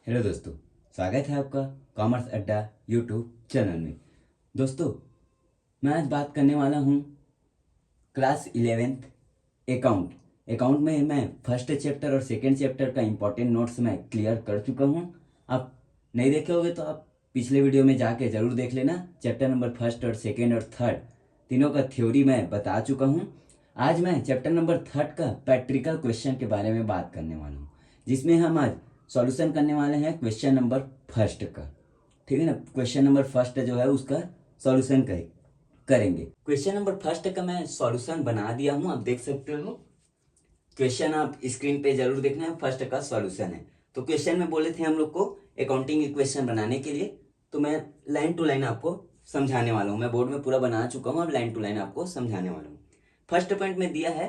Hello दोस्तों, स्वागत है आपका कॉमर्स अड्डा यूट्यूब चैनल में। दोस्तों, मैं आज बात करने वाला हूँ क्लास 11th अकाउंट। अकाउंट में मैं फर्स्ट चैप्टर और सेकंड चैप्टर का इंपॉर्टेंट नोट्स मैं क्लियर कर चुका हूँ। आप नहीं देखे होगे तो आप पिछले वीडियो में जाके ज़रूर देख लेना। चैप्टर नंबर फर्स्ट और सेकंड और थर्ड तीनों का थ्योरी मैं बता चुका हूँ। आज मैं चैप्टर नंबर थर्ड का प्रैक्टिकल क्वेश्चन के बारे में बात करने वाला हूँ, जिसमें हम आज सॉल्यूशन करने वाले हैं क्वेश्चन नंबर फर्स्ट का। ठीक है ना। क्वेश्चन नंबर फर्स्ट जो है उसका सॉल्यूशन करेंगे। क्वेश्चन नंबर फर्स्ट का मैं सॉल्यूशन बना दिया हूँ, आप देख सकते हो। क्वेश्चन आप स्क्रीन पे जरूर देखना है। फर्स्ट का सॉल्यूशन है। तो क्वेश्चन में बोले थे हम लोग को अकाउंटिंग इक्वेशन बनाने के लिए, तो मैं लाइन टू लाइन आपको समझाने वाला हूँ। मैं बोर्ड में पूरा बना चुका हूँ, अब लाइन टू लाइन आपको समझाने वाला हूँ। फर्स्ट पॉइंट में दिया है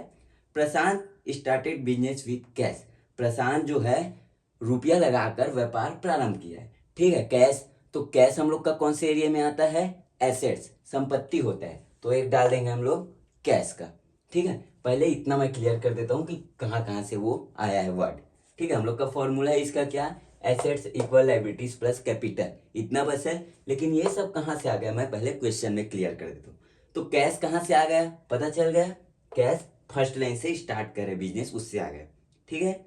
प्रशांत स्टार्टेड बिजनेस विथ कैश। प्रशांत जो है रुपया लगाकर व्यापार प्रारंभ किया है। ठीक है। कैश, तो कैश हम लोग का कौन से एरिया में आता है? एसेट्स, संपत्ति होता है, तो एक डाल देंगे हम लोग कैश का। ठीक है। पहले इतना मैं क्लियर कर देता हूँ कि कहाँ कहाँ से वो आया है वर्ड। ठीक है। हम लोग का फॉर्मूला है इसका क्या? Assets equal liabilities plus capital, इतना बस है। लेकिन ये सब कहाँ से आ गया मैं पहले क्वेश्चन में क्लियर कर देता हूँ। तो कैश कहाँ से आ गया पता चल गया। कैश फर्स्ट लाइन से स्टार्ट करे बिजनेस, उससे आ गया। ठीक है।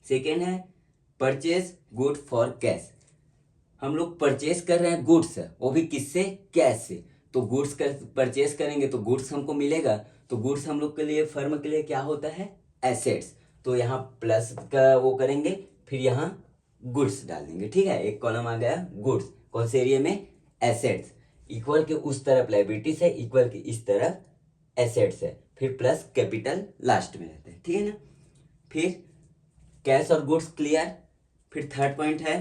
सेकेंड है परचेज गुड फॉर कैश। हम लोग परचेज कर रहे हैं गुड्स, वो भी किससे? कैश से। तो गुड्स कर परचेज करेंगे तो गुड्स हमको मिलेगा। तो गुड्स हम लोग के लिए, फर्म के लिए क्या होता है? एसेट्स। तो यहाँ प्लस का वो करेंगे, फिर यहाँ गुड्स डाल देंगे। ठीक है। एक कॉलम आ गया गुड्स, कौन से एरिया में? एसेट्स। इक्वल के उस तरफ लायबिलिटीज है, इक्वल के इस तरफ एसेट्स है, फिर प्लस कैपिटल लास्ट में रहते हैं। ठीक है ना। फिर कैश और गुड्स क्लियर। फिर थर्ड पॉइंट है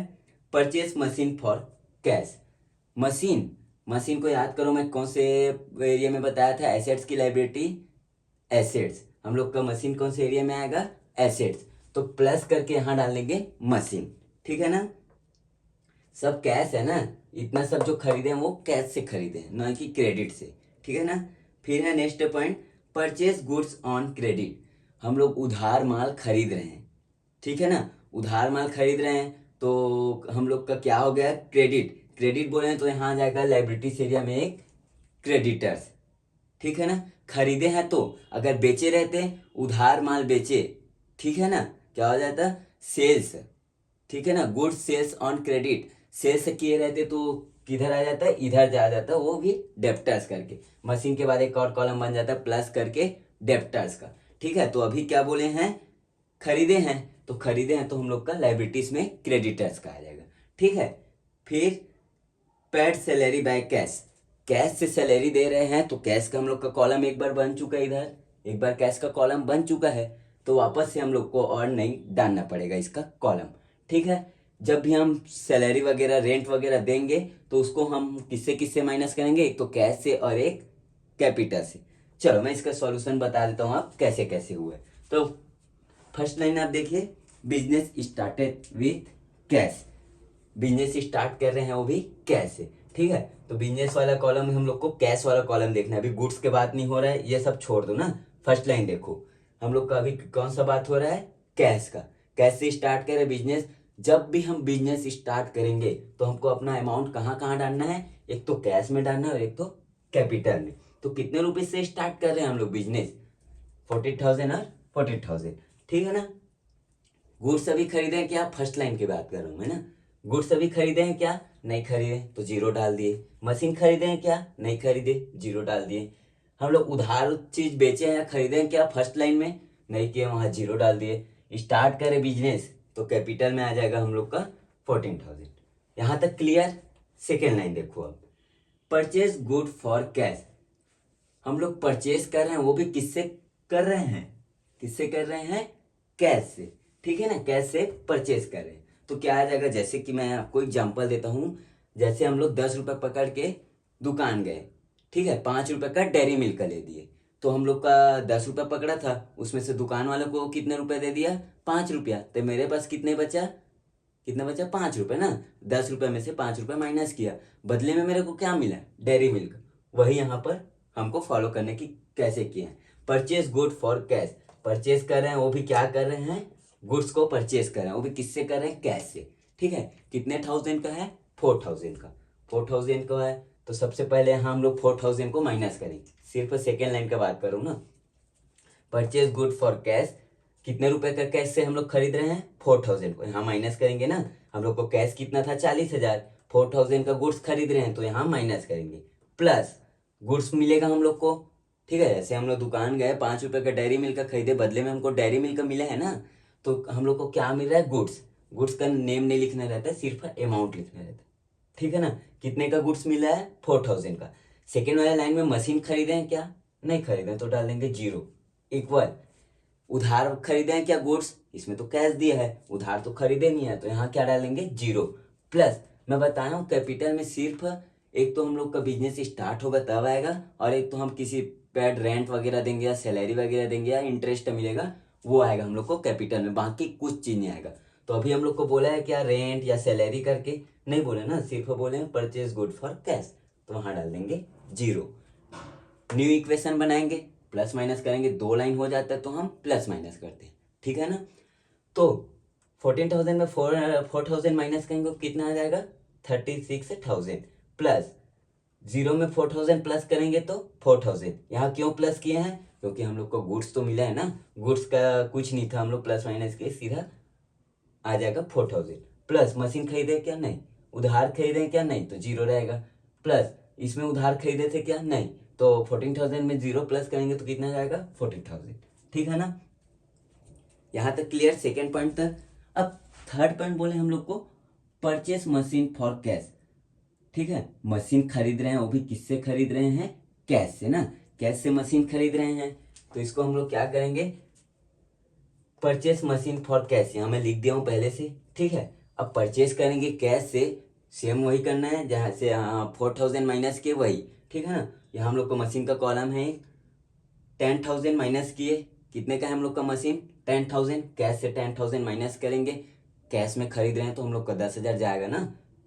purchase machine for cash. Machine, machine को याद करो मैं कौन से एरिया में बताया था? एसेट्स की लायबिलिटी, एसेट्स। हम लोग का मशीन कौन से एरिया में आएगा? एसेट्स। तो प्लस करके यहां डाल देंगे मशीन। ठीक है ना। सब कैश है ना, इतना सब जो खरीदे हैं वो कैश से खरीदे हैं, ना कि क्रेडिट से। ठीक है ना। फिर है next point purchase goods on credit. हम लोग उधार माल खरीद रहे हैं। ठीक है ना। उधार माल खरीद रहे हैं तो हम लोग का क्या हो गया? क्रेडिट। क्रेडिट बोले हैं तो यहाँ आ जाएगा लायबिलिटीज एरिया में एक क्रेडिटर्स। ठीक है ना। खरीदे हैं तो अगर बेचे रहते उधार माल बेचे, ठीक है ना, क्या हो जाता? सेल्स। ठीक है ना। Goods sales on credit, sales किए रहते तो किधर आ जाता है? इधर जा जाता है, वो भी डेप्टर्स करके। मशीन के बाद एक और कॉलम बन जाता है प्लस करके डेप्टर्स का। ठीक है। तो अभी क्या बोले हैं? खरीदे हैं, तो खरीदे हैं तो हम लोग का लायबिलिटीज में क्रेडिटर्स का आ जाएगा। ठीक है। फिर paid salary by cash. Cash से सैलरी दे रहे हैं तो कैश का हम लोग का कॉलम एक बार बन चुका है, इधर एक बार कैश का कॉलम बन चुका है, तो वापस से हम लोग को और नहीं डालना पड़ेगा इसका कॉलम। ठीक है। जब भी हम सैलरी वगैरह रेंट वगैरह देंगे तो उसको हम किससे किससे माइनस करेंगे? एक तो कैश से और एक कैपिटल से। चलो मैं इसका सॉल्यूशन बता देता हूँ आप कैसे कैसे हुए। तो फर्स्ट लाइन आप देखिए, business started with cash. Business start कर रहे हैं वो भी कैश से। ठीक है। तो बिजनेस वाला कॉलम में हम लोग को कैश वाला कॉलम देखना है। अभी गुड्स के बात नहीं हो रहा है, ये सब छोड़ दो ना। फर्स्ट लाइन देखो, हम लोग का अभी कौन सा बात हो रहा है? कैश का। कैश से स्टार्ट करें बिजनेस। जब भी हम बिजनेस स्टार्ट करेंगे तो हमको अपना अमाउंट कहाँ कहाँ डालना है? एक तो कैश में डालना है और एक तो कैपिटल में। तो कितने रुपए से स्टार्ट कर रहे हैं हम लोग बिजनेस? 40,000 और 40,000। ठीक है ना। गुड्स अभी खरीदे हैं क्या? फर्स्ट लाइन की बात कर रहा हूँ मैं ना। गुड्स अभी खरीदे हैं क्या? नहीं खरीदे, तो जीरो डाल दिए। मशीन खरीदे हैं क्या? नहीं खरीदे, जीरो डाल दिए। हम लोग उधार चीज बेचे हैं या खरीदे हैं क्या? फर्स्ट लाइन में नहीं किए, वहां जीरो डाल दिए। स्टार्ट करें बिजनेस तो कैपिटल में आ जाएगा हम लोग का 14,000। यहां तक क्लियर। सेकेंड लाइन देखो अब, परचेज गुड फॉर कैश। हम लोग परचेज कर रहे हैं, वो भी किससे कर रहे हैं? किससे कर रहे हैं? कैश से। ठीक है ना। कैश से परचेज कर रहे हैं तो क्या आ जाएगा? जैसे कि मैं आपको एग्जांपल देता हूँ। जैसे हम लोग 10 रुपये पकड़ के दुकान गए, ठीक है, 5 रुपये का डेयरी मिल्क का ले दिए। तो हम लोग का 10 रुपये पकड़ा था, उसमें से दुकान वाले को कितने रुपए दे दिया? 5 रुपया। तो मेरे पास कितने बचा? कितना बचा? 5 रुपये ना। 10 रुपये में से 5 रुपये माइनस किया, बदले में मेरे को क्या मिला? Dairy milk. वही यहाँ पर हमको फॉलो करने की कैसे किए हैं। Purchase good for cash, purchase कर रहे हैं, वो भी क्या कर रहे हैं? गुड्स को परचेज कर रहे हैं, वो भी किससे कर रहे हैं, कैश से। ठीक है, कितने थाउजेंड का है, 4000 का, 4000 का है। तो सबसे पहले यहाँ हम लोग 4000 को माइनस करेंगे, सिर्फ सेकेंड लाइन का बात करूँ ना। परचेज गुड फॉर कैश, कितने रुपए का कैश से हम लोग खरीद रहे हैं, 4000 को, यहाँ माइनस करेंगे ना। हम लोग को कैश कितना था, 40,000, 4000 का गुड्स खरीद रहे हैं तो यहाँ माइनस करेंगे, प्लस गुड्स मिलेगा हम लोग को। ठीक है, जैसे हम लोग दुकान गए 5 रुपए का डेयरी मिल्क का खरीदे, बदले में हमको डेयरी मिल्क का मिला है ना, तो हम लोग को क्या मिल रहा है, गुड्स। गुड्स का नेम नहीं लिखना रहता है, सिर्फ अमाउंट लिखना रहता है। ठीक है ना, कितने का गुड्स मिला है, 4000 का। सेकेंड वाले लाइन में मशीन खरीदे हैं क्या, नहीं खरीदे, तो डाल देंगे 0, इक्वल उधार खरीदे हैं क्या गुड्स, इसमें तो कैश दिया है, उधार तो खरीदे नहीं है, तो यहाँ क्या डालेंगे, 0, प्लस मैं बताया हूँ कैपिटल में सिर्फ एक तो हम लोग का बिजनेस स्टार्ट होगा तब आएगा, और एक तो हम किसी पे रेंट वगैरह देंगे या सैलरी वगैरह देंगे या इंटरेस्ट मिलेगा, वो आएगा हम लोग को कैपिटल में, बाकी कुछ चीज नहीं आएगा। तो अभी हम लोग को बोला है क्या, रेंट या सैलरी करके नहीं बोले ना, सिर्फ बोले हैं परचेज गुड फॉर कैश, तो वहां डाल देंगे 0। न्यू इक्वेशन बनाएंगे, प्लस माइनस करेंगे, 2 लाइन हो जाता है तो हम प्लस माइनस करते हैं। ठीक है ना, तो 14,000 में 4,000 माइनस करेंगे तो कितना आ जाएगा, 36,000, प्लस 0 में 4,000 प्लस करेंगे तो 4,000। यहाँ क्यों प्लस किए हैं, क्योंकि हम लोग को गुड्स तो मिला है ना, गुड्स का कुछ नहीं था, हम लोग प्लस माइनस किए, सीधा आ जाएगा 4,000। प्लस मशीन खरीदे क्या, नहीं। उधार खरीदे क्या, नहीं, तो 0 रहेगा। प्लस इसमें उधार खरीदे थे क्या, नहीं, तो 14,000 में 0 प्लस करेंगे तो कितना जाएगा, 14,000। ठीक है ना, यहाँ तक क्लियर, सेकेंड पॉइंट तक। अब थर्ड पॉइंट बोले हम लोग को, परचेस मशीन फॉर कैश। ठीक है, मशीन खरीद रहे हैं, वो भी किससे खरीद रहे हैं, कैश से ना, कैश से मशीन खरीद रहे हैं, तो इसको हम लोग क्या करेंगे, परचेस मशीन फॉर कैश, यहाँ मैं लिख दिया हूँ पहले से। ठीक है, अब परचेस करेंगे कैश से, सेम वही करना है जहाँ से 4,000 माइनस किए वही। ठीक है ना, यहाँ हम लोग को मशीन का कॉलम है, 10,000 माइनस किए, कितने का है हम लोग का मशीन, 10,000, कैश से 10,000 माइनस करेंगे, कैश में खरीद रहे हैं तो हम लोग का 10,000 जाएगा ना,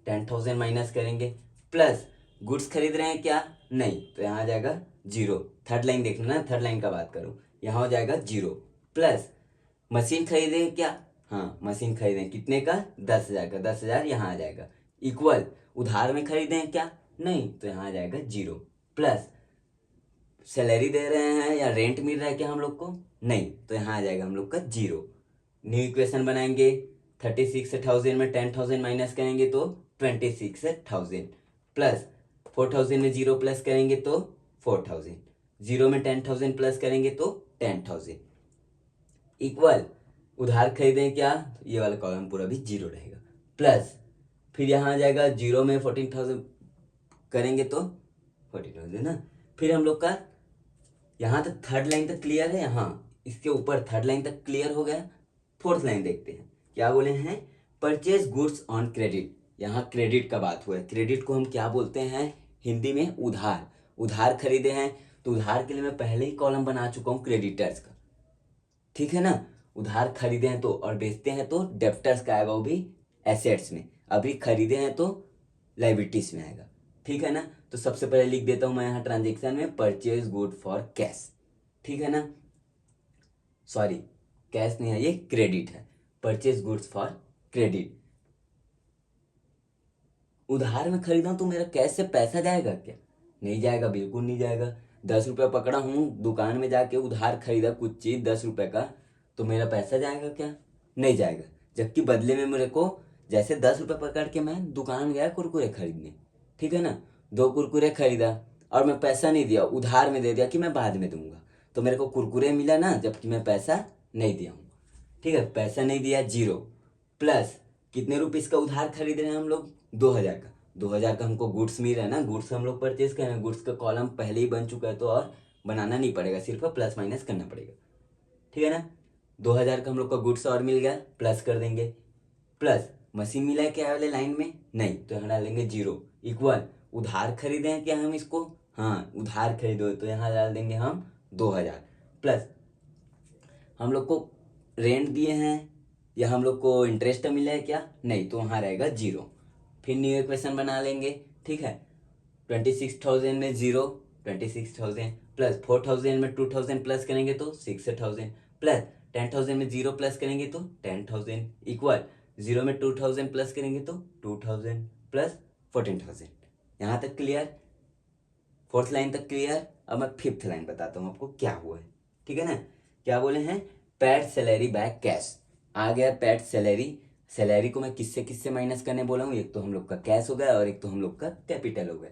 10,000 माइनस करेंगे, प्लस गुड्स खरीद रहे हैं क्या, नहीं, तो यहाँ आ जाएगा 0। थर्ड लाइन देखना ना, थर्ड लाइन का बात करूँ, यहाँ हो जाएगा 0, प्लस मशीन खरीदे क्या, हाँ मशीन खरीदे कितने का, 10,000 का, 10,000 यहाँ आ जाएगा, इक्वल उधार में खरीदे हैं क्या, नहीं, तो यहाँ आ जाएगा 0, प्लस सैलरी दे रहे हैं या रेंट मिल रहा है क्या हम लोग को, नहीं, तो यहाँ आ जाएगा हम लोग का 0। न्यू इक्वेशन बनाएंगे, 36,000 में 10,000 माइनस करेंगे तो 26,000, प्लस 4,000 में 0 प्लस करेंगे तो 4,000, 0 में 10,000 प्लस करेंगे तो 10,000, इक्वल उधार खरीदें क्या, ये वाला कॉलम पूरा भी 0 रहेगा, प्लस फिर यहाँ आ जाएगा 0 में 14,000 करेंगे तो 40,000 ना। फिर हम लोग का यहाँ तक थर्ड लाइन तक क्लियर है, यहाँ इसके ऊपर थर्ड लाइन तक क्लियर हो गया। फोर्थ लाइन देखते हैं क्या बोले हैं, परचेज गुड्स ऑन क्रेडिट, यहाँ क्रेडिट का बात हुआ है, क्रेडिट को हम क्या बोलते हैं हिंदी में, उधार। उधार खरीदे हैं तो उधार के लिए मैं पहले ही कॉलम बना चुका हूँ क्रेडिटर्स का। ठीक है ना, उधार खरीदे हैं तो, और बेचते हैं तो डेप्टर्स का आएगा, वो भी एसेट्स में, अभी खरीदे हैं तो लाइबिलिटीज में आएगा। ठीक है ना, तो सबसे पहले लिख देता हूं मैं यहाँ ट्रांजेक्शन में, परचेज गुड फॉर कैश। ठीक है ना, सॉरी कैश नहीं है, ये क्रेडिट है, परचेज गुड्स फॉर क्रेडिट। उधार में खरीदा तो मेरा कैश से पैसा जाएगा क्या, नहीं जाएगा, बिल्कुल नहीं जाएगा। 10 रुपया पकड़ा हूँ दुकान में जाके, उधार खरीदा कुछ चीज 10 रुपए का, तो मेरा पैसा जाएगा क्या, नहीं जाएगा। जबकि बदले में मेरे को, जैसे 10 रुपये पकड़ के मैं दुकान गया कुरकुरे खरीदने, ठीक है ना, 2 कुरकुरे खरीदा और मैं पैसा नहीं दिया, उधार में दे दिया कि मैं बाद में दूंगा, तो मेरे को कुरकुरे मिला ना, जबकि मैं पैसा नहीं दिया हूँ। ठीक है, पैसा नहीं दिया 0, प्लस कितने रुपीस का उधार खरीद रहे हैं हम लोग, 2,000 का, 2,000 का हमको गुड्स मिल रहा है ना, गुड्स हम लोग परचेज कर रहे हैं, गुड्स का कॉलम पहले ही बन चुका है तो और बनाना नहीं पड़ेगा, सिर्फ प्लस माइनस करना पड़ेगा। ठीक है ना, 2,000 का हम लोग का गुड्स और मिल गया, प्लस कर देंगे, प्लस मशीन मिला है क्या वाले लाइन में, नहीं, तो यहाँ डालेंगे 0, इक्वल उधार खरीदे हैं क्या हम इसको, हाँ उधार खरीदो, तो यहाँ डाल देंगे हम 2,000, प्लस हम लोग को रेंट दिए हैं या हम लोग को इंटरेस्ट मिला है क्या, नहीं, तो वहाँ रहेगा 0। फिर न्यू इक्वेशन बना लेंगे। ठीक है, 26,000 में 0, 26,000 प्लस 4,000 में 2,000 प्लस करेंगे तो 6,000, प्लस 10,000 में 0 प्लस करेंगे तो 10,000 इक्वल 0 में 2,000 प्लस करेंगे तो 2,000 प्लस 14,000। यहाँ तक क्लियर? फोर्थ लाइन तक क्लियर? अब मैं फिफ्थ लाइन बताता हूँ आपको क्या हुआ है, ठीक है ना। क्या बोले हैं? Paid salary by cash. आ गया पेड सैलरी। सैलरी को मैं किससे किससे माइनस करने बोला हूँ? एक तो हम लोग का कैश हो गया और एक तो हम लोग का कैपिटल हो गया।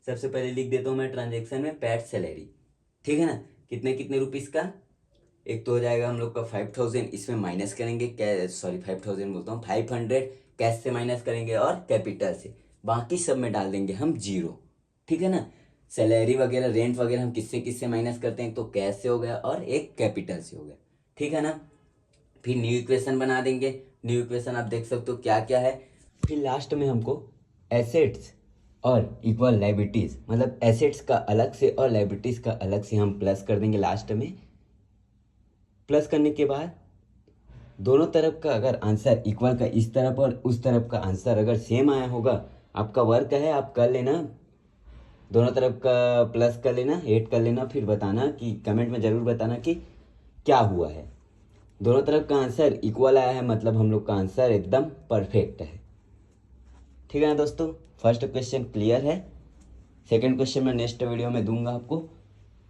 सबसे पहले लिख देता हूँ मैं ट्रांजेक्शन में पेड सैलरी, ठीक है ना। कितने कितने रुपीस का? एक तो हो जाएगा हम लोग का 5,000, इसमें माइनस करेंगे, सॉरी 5,000 बोलता हूँ, 500 कैश से माइनस करेंगे और कैपिटल से, बाकी सब में डाल देंगे हम 0, ठीक है ना। सैलरी वगैरह रेंट वगैरह हम किससे किससे माइनस करते हैं? तो कैश से हो गया और एक कैपिटल से हो गया, ठीक है ना। फिर न्यू इक्वेशन बना देंगे। न्यू इक्वेशन आप देख सकते हो क्या क्या है। फिर लास्ट में हमको एसेट्स और इक्वल लाइबिलिटीज, मतलब एसेट्स का अलग से और लाइबिलिटीज का अलग से हम प्लस कर देंगे लास्ट में। प्लस करने के बाद दोनों तरफ का अगर आंसर इक्वल का इस तरफ और उस तरफ का आंसर अगर सेम आया होगा, आपका वर्क है, आप कर लेना, दोनों तरफ का प्लस कर लेना, ऐड कर लेना, फिर बताना कि कमेंट में ज़रूर बताना कि क्या हुआ है। दोनों तरफ का आंसर इक्वल आया है, मतलब हम लोग का आंसर एकदम परफेक्ट है, ठीक है ना दोस्तों। फर्स्ट क्वेश्चन क्लियर है। सेकंड क्वेश्चन मैं नेक्स्ट वीडियो में दूंगा आपको।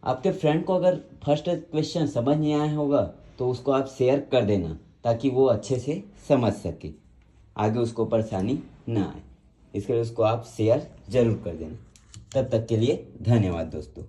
आपके फ्रेंड को अगर फर्स्ट क्वेश्चन समझ नहीं आया होगा तो उसको आप शेयर कर देना, ताकि वो अच्छे से समझ सके, आगे उसको परेशानी ना आए। इसके लिए उसको आप शेयर ज़रूर कर देना। तब तक के लिए धन्यवाद दोस्तों।